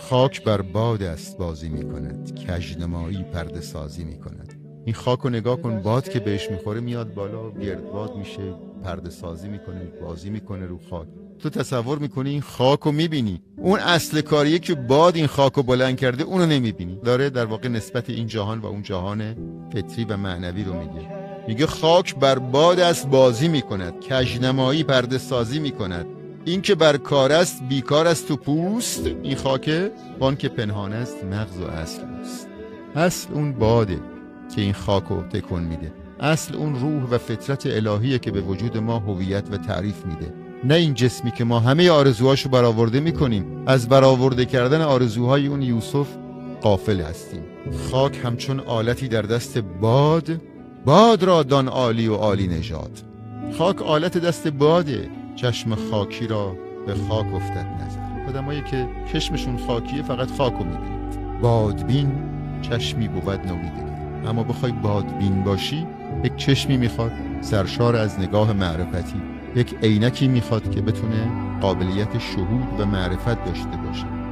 خاک بر باد است بازی می کند، کژنمایی پرده سازی می کند. این خاک رو نگاه کن، باد که بهش میخوره میاد بالا، گردباد میشه، پرده سازی میکنه، بازی میکنه رو خاک. تو تصور میکنی این خاک رو میبینی، اون اصل کاریه که باد این خاک رو بلند کرده اونو نمیبینی. داره در واقع نسبت این جهان و اون جهان فطری و معنوی رو میگه خاک بر باد است بازی میکند، کژنمایی پرده سازی میکند. این که بر کار است بیکار است تو پوست، این خاکه وان که پنهان است مغز و اصل است. اصل اون باده که این خاک رو تکون میده، اصل اون روح و فطرت الهیه که به وجود ما هویت و تعریف میده، نه این جسمی که ما همه آرزوهاشو برآورده میکنیم. از برآورده کردن آرزوهای اون یوسف غافل هستیم. خاک همچون آلتی در دست باد، باد را دان عالی و عالی نژاد. خاک آلت دست باده، چشم خاکی را به خاک افتد نظر. آدمایی که چشمشون خاکیه فقط خاک رو میبینید. بادبین چشمی بود نومیدگی، اما بخوای بادبین باشی یک چشمی میخواد سرشار از نگاه معرفتی، یک عینکی میخواد که بتونه قابلیت شهود و معرفت داشته باشه.